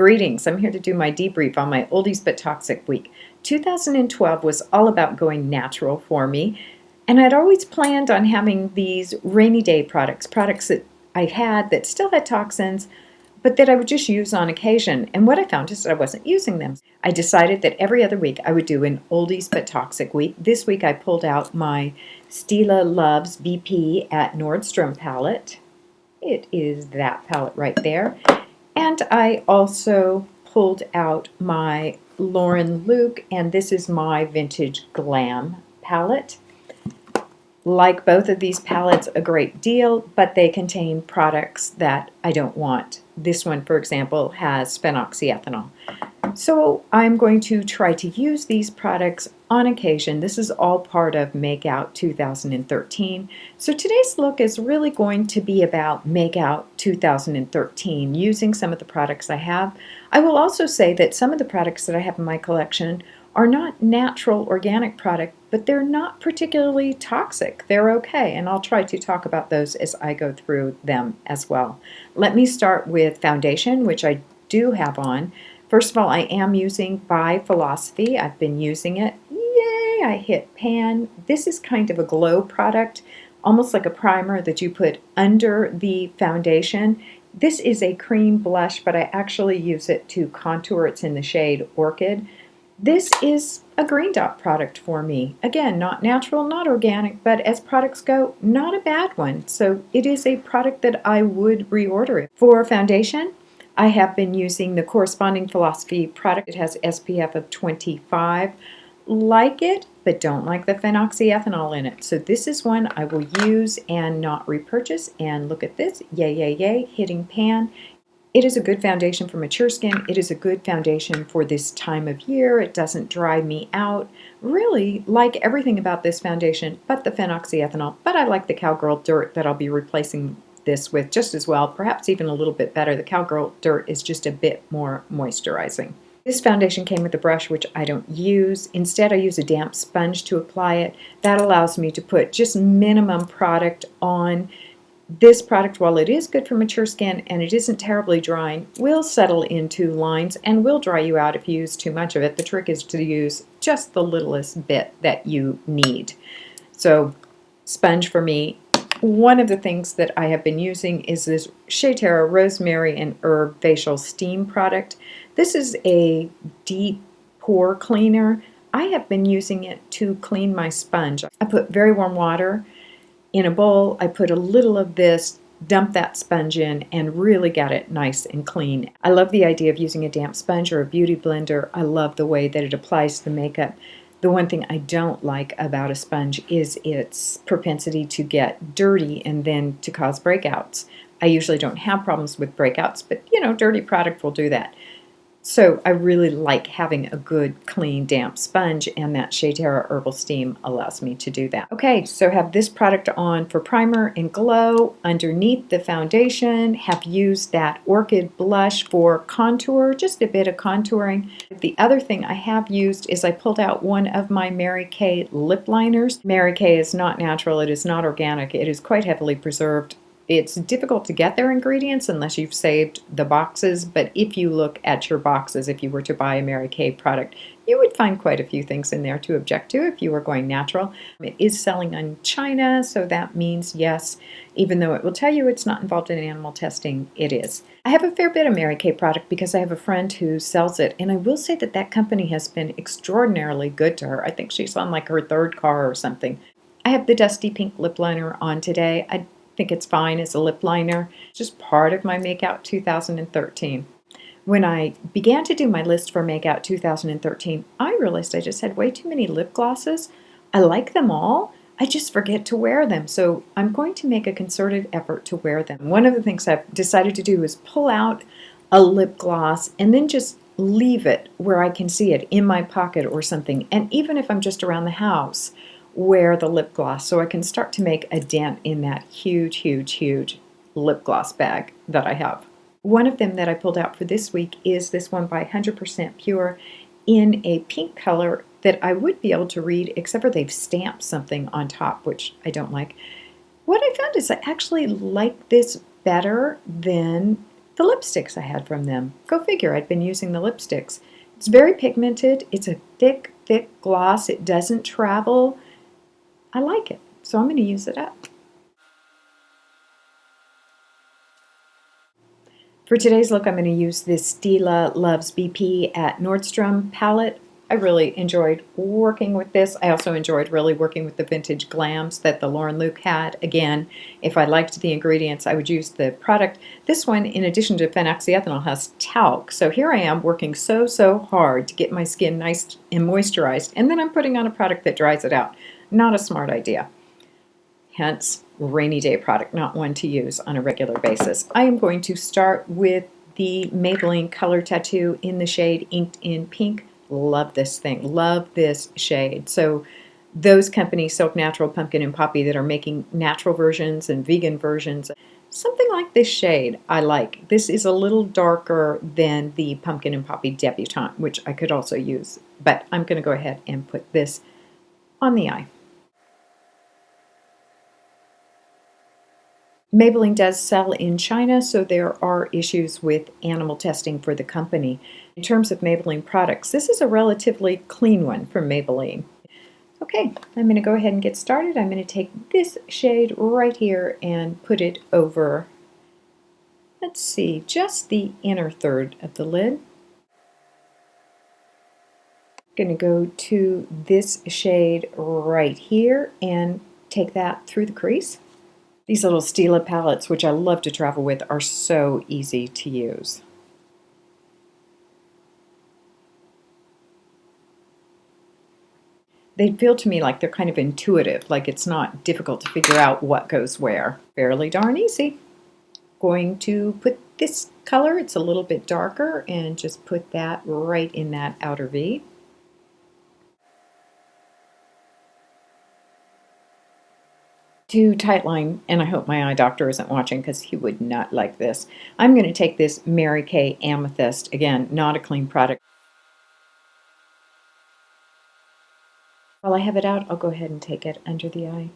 Greetings, I'm here to do my debrief on my Oldies But Toxic week. 2012 was all about going natural for me, and I'd always planned on having these rainy day products that I had that still had toxins, but that I would just use on occasion. And what I found is that I wasn't using them. I decided that every other week I would do an Oldies But Toxic week. This week I pulled out my Stila Loves BP at Nordstrom palette. It is that palette right there. And I also pulled out my Lauren Luke, and this is my Vintage Glam palette. Like both of these palettes a great deal, but they contain products that I don't want. This one, for example, has phenoxyethanol. So I'm going to try to use these products on occasion. This is all part of Makeout 2013. So today's look is really going to be about Makeout 2013, using some of the products I have. I will also say that some of the products that I have in my collection are not natural organic products, but they're not particularly toxic. They're okay, and I'll try to talk about those as I go through them as well. Let me start with foundation, which I do have on. First of all, I am using By Philosophy. I've been using it. Yay, I hit pan. This is kind of a glow product, almost like a primer that you put under the foundation. This is a cream blush, but I actually use it to contour. It's in the shade Orchid. This is a green dot product for me. Again, not natural, not organic, but as products go, not a bad one. So it is a product that I would reorder. For foundation, I have been using the corresponding Philosophy product. It has SPF of 25. Like it, but don't like the phenoxyethanol in it. So this is one I will use and not repurchase. And look at this, yay, yay, yay, hitting pan. It is a good foundation for mature skin. It is a good foundation for this time of year. It doesn't dry me out. Really like everything about this foundation but the phenoxyethanol. But I like the Cowgirl Dirt that I'll be replacing this with just as well, perhaps even a little bit better. The Cowgirl Dirt is just a bit more moisturizing. This foundation came with a brush, which I don't use. Instead, I use a damp sponge to apply it. That allows me to put just minimum product on. This product, while it is good for mature skin and it isn't terribly drying, will settle into lines and will dry you out if you use too much of it. The trick is to use just the littlest bit that you need. So, sponge for me. One of the things that I have been using is this Shea Terra Rosemary and Herb Facial Steam product. This is a deep pore cleaner. I have been using it to clean my sponge. I put very warm water in a bowl. I put a little of this, dump that sponge in, and really get it nice and clean. I love the idea of using a damp sponge or a beauty blender. I love the way that it applies to the makeup. The one thing I don't like about a sponge is its propensity to get dirty and then to cause breakouts. I usually don't have problems with breakouts, but dirty product will do that. So I really like having a good, clean, damp sponge, and that Shea Terra Herbal Steam allows me to do that. Okay, so have this product on for primer and glow underneath the foundation. Have used that Orchid blush for contour, just a bit of contouring. The other thing I have used is I pulled out one of my Mary Kay lip liners. Mary Kay is not natural, it is not organic, it is quite heavily preserved. It's difficult to get their ingredients unless you've saved the boxes, but if you look at your boxes, if you were to buy a Mary Kay product, you would find quite a few things in there to object to if you were going natural. It is selling in China, so that means yes, even though it will tell you it's not involved in animal testing, it is. I have a fair bit of Mary Kay product because I have a friend who sells it, and I will say that that company has been extraordinarily good to her. I think she's on like her third car or something. I have the Dusty Pink lip liner on today. I think it's fine as a lip liner. It's just part of my Makeout 2013. When I began to do my list for Makeout 2013, I realized I just had way too many lip glosses. I like them all, I just forget to wear them. So I'm going to make a concerted effort to wear them. One of the things I've decided to do is pull out a lip gloss and then just leave it where I can see it in my pocket or something. And even if I'm just around the house, wear the lip gloss so I can start to make a dent in that huge, huge, huge lip gloss bag that I have. One of them that I pulled out for this week is this one by 100% Pure in a pink color that I would be able to read, except for they've stamped something on top, which I don't like. What I found is I actually like this better than the lipsticks I had from them. Go figure, I'd been using the lipsticks. It's very pigmented. It's a thick, thick gloss. It doesn't travel. I like it, so I'm going to use it up. For today's look, I'm going to use this Stila Loves BP at Nordstrom palette. I really enjoyed working with this. I also enjoyed really working with the vintage glams that the Lauren Luke had. Again, if I liked the ingredients, I would use the product. This one, in addition to phenoxyethanol, has talc. So here I am working so hard to get my skin nice and moisturized, and then I'm putting on a product that dries it out. Not a smart idea. Hence, rainy day product, not one to use on a regular basis. I am going to start with the Maybelline Color Tattoo in the shade Inked in Pink. Love this thing. Love this shade. So those companies, Silk Natural, Pumpkin, and Poppy, that are making natural versions and vegan versions, something like this shade I like. This is a little darker than the Pumpkin and Poppy Debutante, which I could also use. But I'm going to go ahead and put this on the eye. Maybelline does sell in China, so there are issues with animal testing for the company. In terms of Maybelline products, this is a relatively clean one from Maybelline. Okay, I'm going to go ahead and get started. I'm going to take this shade right here and put it over, let's see, just the inner third of the lid. I'm going to go to this shade right here and take that through the crease. These little Stila palettes, which I love to travel with, are so easy to use. They feel to me like they're kind of intuitive, like it's not difficult to figure out what goes where. Fairly darn easy. Going to put this color, it's a little bit darker, and just put that right in that outer V. To tightline, and I hope my eye doctor isn't watching because he would not like this, I'm going to take this Mary Kay Amethyst. Again, not a clean product. While I have it out, I'll go ahead and take it under the eye.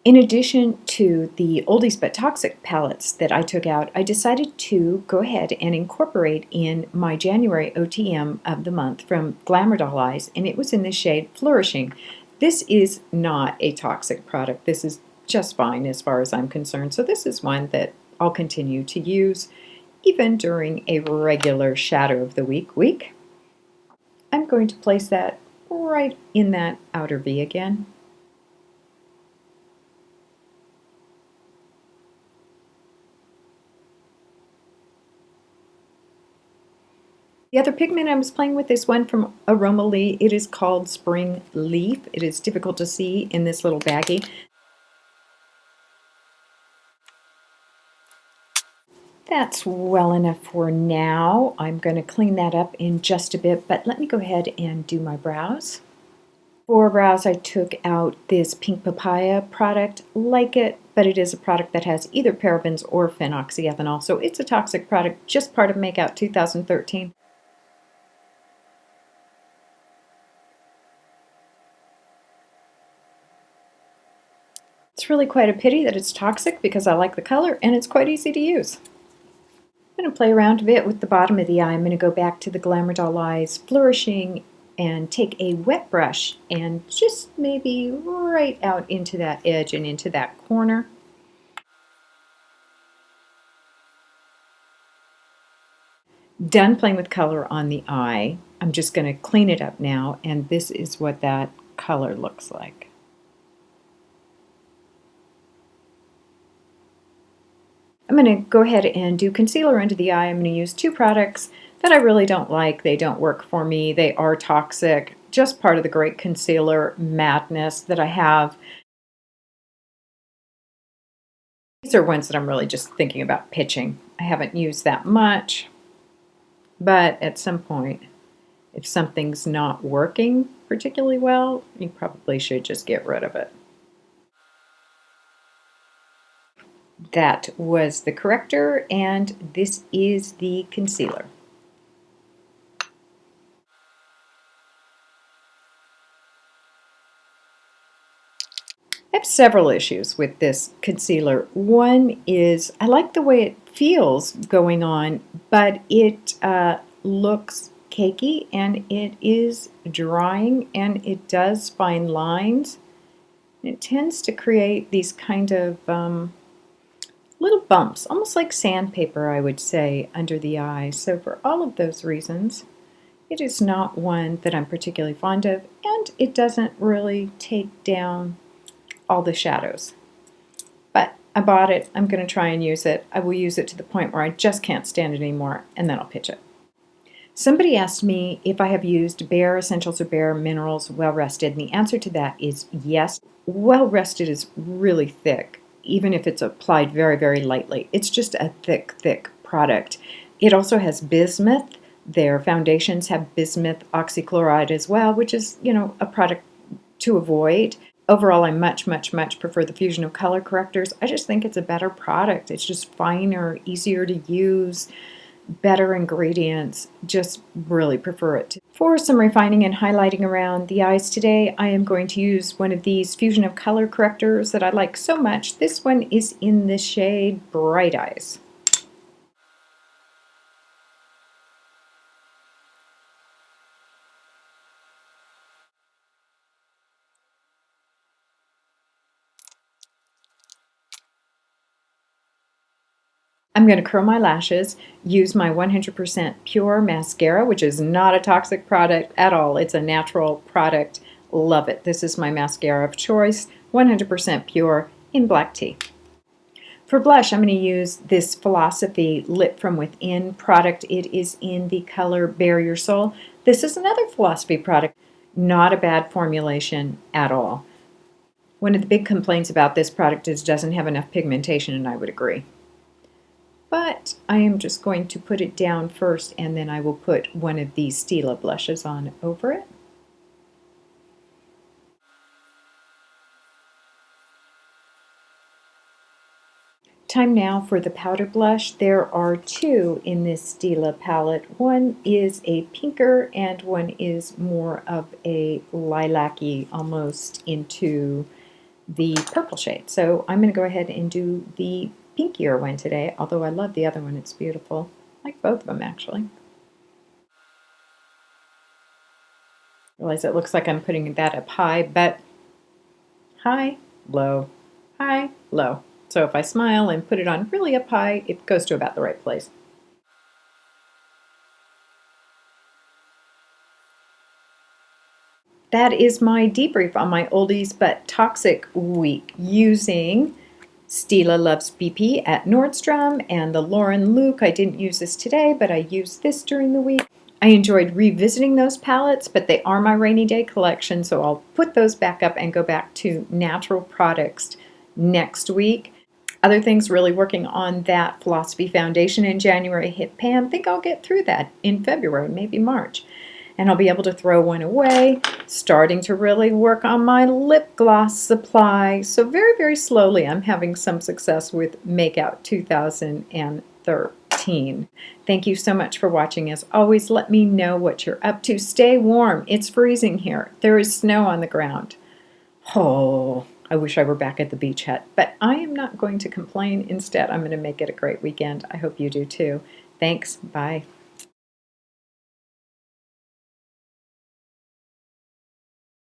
In addition to the Oldies But Toxic palettes that I took out, I decided to go ahead and incorporate in my January OTM of the month from Glamour Doll Eyes, and it was in the shade Flourishing. This is not a toxic product. This is just fine as far as I'm concerned. So this is one that I'll continue to use even during a regular shadow of the week. I'm going to place that right in that outer V again. The other pigment I was playing with is one from Aromaleigh. It is called Spring Leaf. It is difficult to see in this little baggie. That's well enough for now. I'm going to clean that up in just a bit, but let me go ahead and do my brows. For brows, I took out this Pink Papaya product. Like it, but it is a product that has either parabens or phenoxyethanol, so it's a toxic product, just part of Makeout 2013. It's really quite a pity that it's toxic because I like the color and it's quite easy to use. I'm going to play around a bit with the bottom of the eye. I'm going to go back to the Glamour Doll Eyes Flourishing and take a wet brush and just maybe right out into that edge and into that corner. Done playing with color on the eye. I'm just going to clean it up now, and this is what that color looks like. I'm going to go ahead and do concealer under the eye. I'm going to use two products that I really don't like. They don't work for me. They are toxic. Just part of the great concealer madness that I have. These are ones that I'm really just thinking about pitching. I haven't used that much, but at some point, if something's not working particularly well, you probably should just get rid of it. That was the corrector, and this is the concealer. I have several issues with this concealer. One is I like the way it feels going on, but it looks cakey and it is drying and it does fine lines. It tends to create these kind of little bumps, almost like sandpaper, I would say, under the eyes. So for all of those reasons, it is not one that I'm particularly fond of, and it doesn't really take down all the shadows. But I bought it. I'm going to try and use it. I will use it to the point where I just can't stand it anymore, and then I'll pitch it. Somebody asked me if I have used Bare Essentials or Bare Minerals Well Rested, and the answer to that is yes. Well Rested is really thick, even if it's applied very, very lightly. It's just a thick, thick product. It also has bismuth. Their foundations have bismuth oxychloride as well, which is, a product to avoid. Overall, I much, much, much prefer the Fusion of Color Correctors. I just think it's a better product. It's just finer, easier to use, better ingredients. Just really prefer it. For some refining and highlighting around the eyes today, I am going to use one of these Fusion of Color Correctors that I like so much. This one is in the shade Bright Eyes. I'm going to curl my lashes, use my 100% pure mascara, which is not a toxic product at all. It's a natural product. Love it. This is my mascara of choice, 100% pure in black tea. For blush, I'm going to use this Philosophy Lit From Within product. It is in the color Bare Your Soul. This is another Philosophy product. Not a bad formulation at all. One of the big complaints about this product is it doesn't have enough pigmentation, and I would agree. But I am just going to put it down first, and then I will put one of these Stila blushes on over it. Time now for the powder blush. There are two in this Stila palette. One is a pinker and one is more of a lilac-y, almost into the purple shade. So I'm going to go ahead and do the pinkier one today, although I love the other one. It's beautiful. I like both of them, actually. Realize it looks like I'm putting that up high, but high, low, high, low. So if I smile and put it on really up high, it goes to about the right place. That is my debrief on my oldies but toxic week using Stila Loves BP at Nordstrom and the Lauren Luke. I didn't use this today, but I used this during the week. I enjoyed revisiting those palettes, but they are my rainy day collection, so I'll put those back up and go back to natural products next week. Other things, really working on that Philosophy foundation in January hit pan. I think I'll get through that in February, maybe March. And I'll be able to throw one away, starting to really work on my lip gloss supply. So very, very slowly I'm having some success with Makeout 2013. Thank you so much for watching. As always, let me know what you're up to. Stay warm. It's freezing here. There is snow on the ground. Oh, I wish I were back at the beach hut, but I am not going to complain. Instead, I'm going to make it a great weekend. I hope you do too. Thanks. Bye.